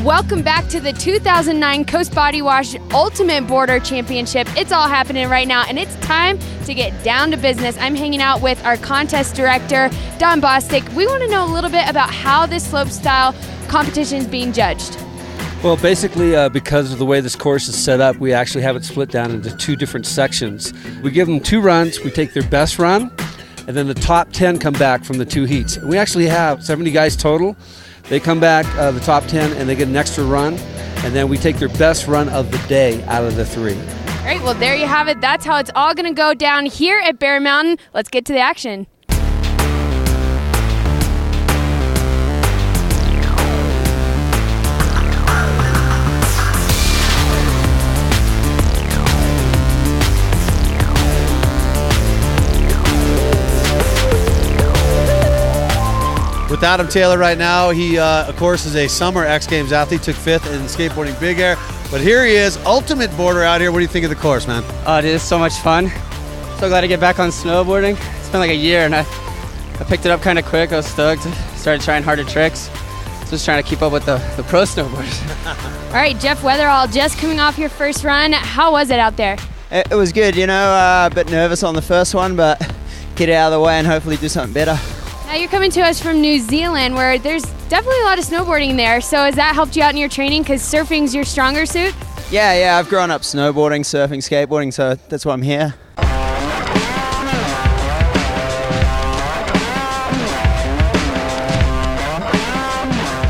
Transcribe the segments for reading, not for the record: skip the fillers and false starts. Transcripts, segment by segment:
Welcome back to the 2009 Coast Body Wash Ultimate Boarder Championship. It's all happening right now, and it's time to get down to business. I'm hanging out with our contest director, Don Bostic. We want to know a little bit about how this slopestyle competition is being judged. Well, basically, because of the way this course is set up, we actually have it split down into two different sections. We give them 2 runs. We take their best run, and then the top 10 come back from the 2 heats. And we actually have 70 guys total. They come back, the top 10, and they get an extra run, and then we take their best run of the day out of the 3. All right, well, there you have it. That's how it's all going to go down here at Bear Mountain. Let's get to the action. With Adam Taylor right now, he, of course, is a summer X Games athlete, took 5th in skateboarding big air. But here he is, ultimate boarder out here. What do you think of the course, man? Oh, dude, it's so much fun. So glad to get back on snowboarding. It's been like a year, and I picked it up kind of quick. I was stoked. Started trying harder tricks. Just trying to keep up with the pro snowboarders. All right, Jeff Weatherall, just coming off your first run. How was it out there? It was good, you know, a bit nervous on the first one, but get it out of the way and hopefully do something better. Now you're coming to us from New Zealand, where there's definitely a lot of snowboarding there. So has that helped you out in your training because surfing's your stronger suit? Yeah, I've grown up snowboarding, surfing, skateboarding, so that's why I'm here.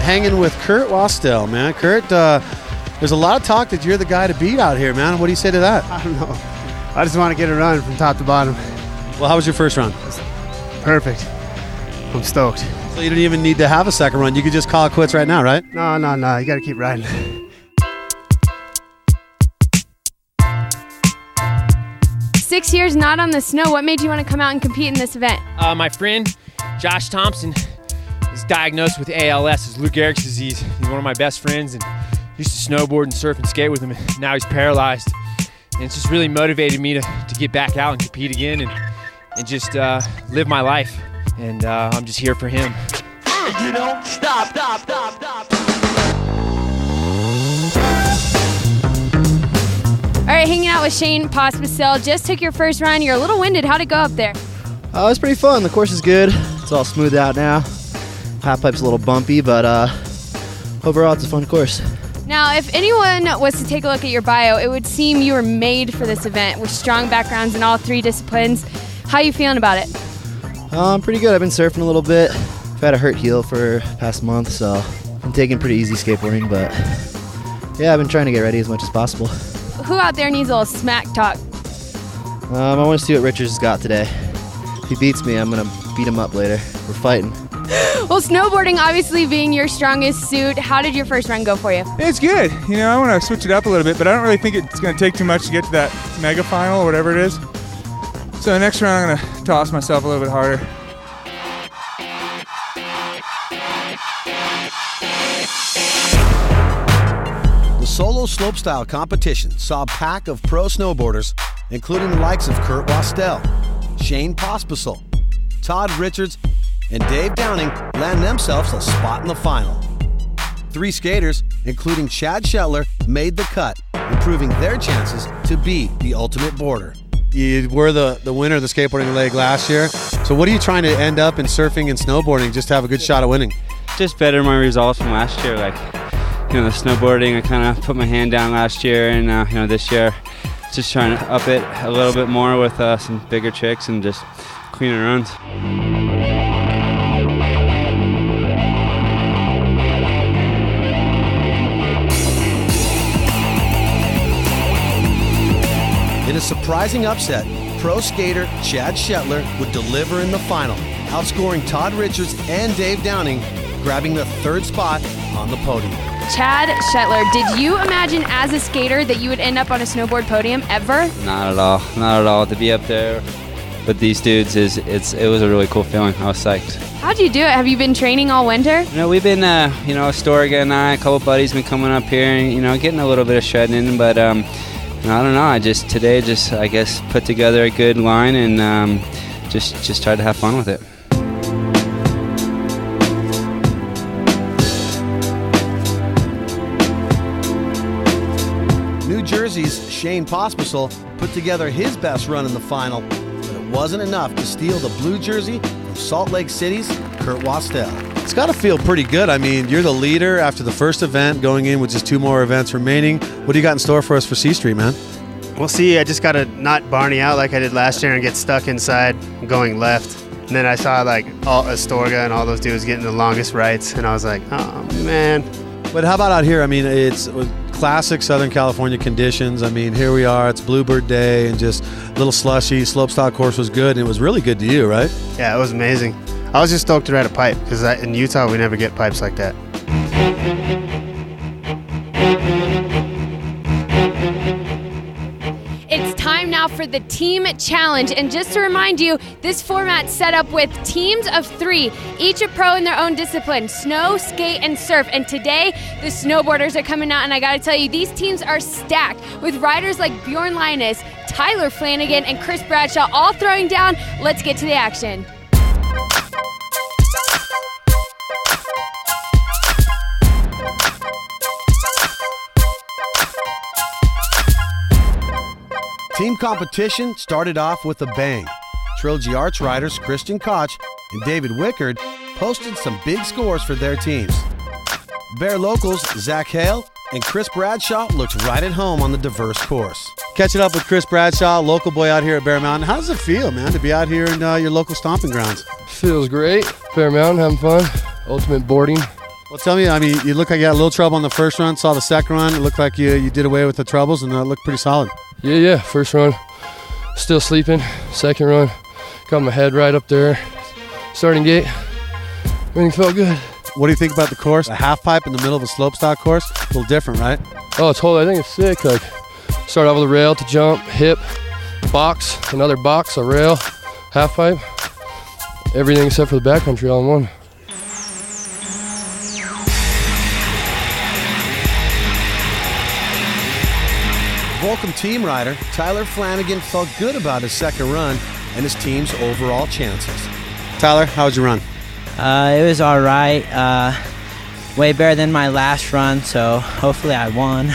Hanging with Kurt Wastel, man. Kurt, there's a lot of talk that you're the guy to beat out here, man. What do you say to that? I don't know. I just want to get a run from top to bottom. Well, how was your first run? Perfect. I'm stoked. So you didn't even need to have a second run. You could just call it quits right now, right? No. You got to keep riding. Six years not on the snow. What made you want to come out and compete in this event? My friend, Josh Thompson, is diagnosed with ALS, it's Lou Gehrig's disease. He's one of my best friends and used to snowboard and surf and skate with him. Now he's paralyzed. And it's just really motivated me to get back out and compete again and just live my life. And I'm just here for him. You don't stop. All right, hanging out with Shane Pospisil. Just took your first run. You're a little winded. How'd it go up there? It was pretty fun. The course is good. It's all smoothed out now. Halfpipe's a little bumpy, but overall it's a fun course. Now, if anyone was to take a look at your bio, it would seem you were made for this event with strong backgrounds in all 3 disciplines. How are you feeling about it? I'm pretty good. I've been surfing a little bit. I've had a hurt heel for the past month, so I'm taking pretty easy skateboarding, but yeah, I've been trying to get ready as much as possible. Who out there needs a little smack talk? I want to see what Richards has got today. If he beats me, I'm going to beat him up later. We're fighting. Well, snowboarding obviously being your strongest suit, how did your first run go for you? It's good. You know, I want to switch it up a little bit, but I don't really think it's going to take too much to get to that mega final or whatever it is. So the next round, I'm going to toss myself a little bit harder. The solo slopestyle competition saw a pack of pro snowboarders, including the likes of Kurt Wastel, Shane Pospisil, Todd Richards, and Dave Downing, land themselves a spot in the final. 3 skaters, including Chad Shetler, made the cut, improving their chances to be the ultimate boarder. You were the winner of the skateboarding leg last year. So what are you trying to end up in surfing and snowboarding just to have a good shot at winning? Just better my results from last year. Like, you know, the snowboarding, I kind of put my hand down last year, and you know, this year, just trying to up it a little bit more with some bigger tricks and just cleaner runs. In a surprising upset, pro skater Chad Shetler would deliver in the final, outscoring Todd Richards and Dave Downing, grabbing the 3rd spot on the podium. Chad Shetler, did you imagine as a skater that you would end up on a snowboard podium ever? Not at all. To be up there with these dudes it was a really cool feeling. I was psyched. How'd you do it? Have you been training all winter? You know, we've been, Astorga and I, a couple buddies been coming up here and, you know, getting a little bit of shredding in, but I don't know. I guess put together a good line and just tried to have fun with it. blue jerseys, Shane Pospisil, put together his best run in the final, but it wasn't enough to steal the blue jersey from Salt Lake City's Kurt Wastel. It's got to feel pretty good. I mean, you're the leader after the first event, going in with just 2 more events remaining. What do you got in store for us for C Street, man? We'll see. I just got to not Barney out like I did last year and get stuck inside going left. And then I saw like Astorga and all those dudes getting the longest rights, and I was like, oh, man. But how about out here? I mean, it's classic Southern California conditions. I mean, here we are. It's Bluebird Day and just a little slushy. Slopestyle course was good, and it was really good to you, right? Yeah, it was amazing. I was just stoked to ride a pipe because in Utah we never get pipes like that. It's time now for the team challenge. And just to remind you, this format's set up with teams of 3, each a pro in their own discipline, snow, skate, and surf. And today, the snowboarders are coming out, and I gotta tell you, these teams are stacked with riders like Bjorn Linus, Tyler Flanagan, and Chris Bradshaw all throwing down. Let's get to the action. Team competition started off with a bang. Trilogy Arch riders Christian Koch and David Wickard posted some big scores for their teams. Bear locals Zach Hale and Chris Bradshaw looked right at home on the diverse course. Catching up with Chris Bradshaw, local boy out here at Bear Mountain. How does it feel, man, to be out here in your local stomping grounds? Feels great. Bear Mountain, having fun. Ultimate boarding. Well, tell me, I mean, you look like you had a little trouble on the first run, saw the second run. It looked like you did away with the troubles, and it looked pretty solid. Yeah. First run, still sleeping. Second run, got my head right up there. Starting gate, everything felt good. What do you think about the course? A half pipe in the middle of a slopestyle course? A little different, right? Oh, I think it's sick. Like, start off with a rail to jump, hip, box, another box, a rail, half pipe. Everything except for the backcountry all in one. Volcom team rider Tyler Flanagan felt good about his second run and his team's overall chances. Tyler, how was your run? It was all right. Way better than my last run, so hopefully I won.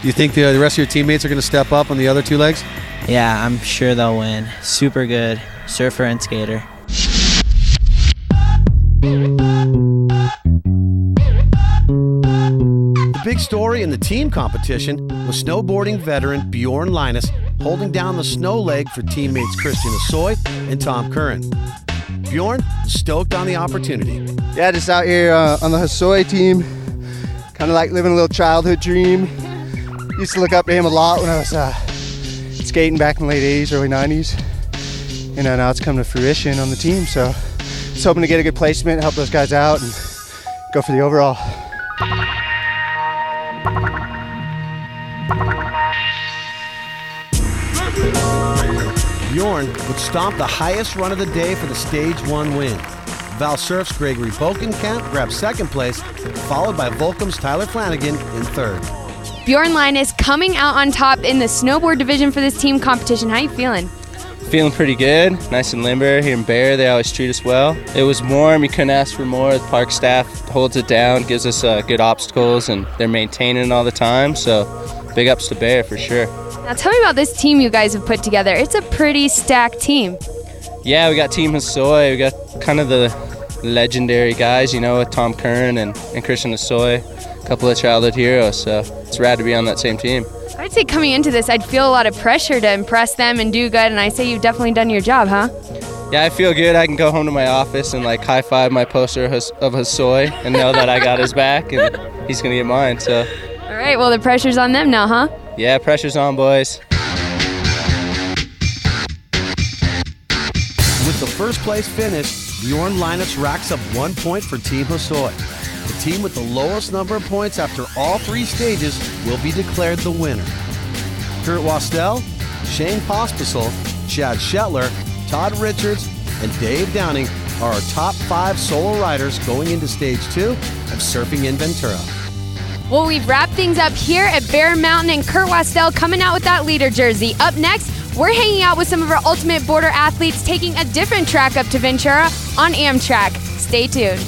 Do you think the rest of your teammates are going to step up on the other 2 legs? Yeah, I'm sure they'll win. Super good surfer and skater. The big story in the team competition was snowboarding veteran Bjorn Linus holding down the snow leg for teammates Christian Assoy and Tom Curran. Bjorn was stoked on the opportunity. Yeah, just out here on the Hosoi team, kind of like living a little childhood dream. Used to look up to him a lot when I was skating back in the late 80s, early 90s. And now it's come to fruition on the team, so just hoping to get a good placement, help those guys out, and go for the overall. Bjorn would stomp the highest run of the day for the Stage 1 win. Val Surf's Gregory Bokenkamp grabbed second place, followed by Volcom's Tyler Flanagan in third. Bjorn Linus coming out on top in the snowboard division for this team competition. How you feeling? Feeling pretty good, nice and limber. Here in Bear, they always treat us well. It was warm, you couldn't ask for more. The park staff holds it down, gives us good obstacles, and they're maintaining it all the time, so big ups to Bear for sure. Now tell me about this team you guys have put together. It's a pretty stacked team. Yeah, we got Team Hosoi. We got kind of the legendary guys, you know, with Tom Curran and Christian Assoy, a couple of childhood heroes, so it's rad to be on that same team. I'd say coming into this, I'd feel a lot of pressure to impress them and do good, and I say you've definitely done your job, huh? Yeah, I feel good. I can go home to my office and like high-five my poster of Hosoi and know that I got his back and he's going to get mine, so. All right, well, the pressure's on them now, huh? Yeah, pressure's on, boys. With the first place finish, Bjorn Linus racks up 1 point for Team Hosoi. The team with the lowest number of points after all 3 stages will be declared the winner. Kurt Wastel, Shane Pospisil, Chad Shetler, Todd Richards, and Dave Downing are our top 5 solo riders going into Stage 2 of Surfing in Ventura. Well, we've wrapped things up here at Bear Mountain, and Kurt Wastel coming out with that leader jersey. Up next, we're hanging out with some of our Ultimate Border athletes taking a different track up to Ventura on Amtrak. Stay tuned.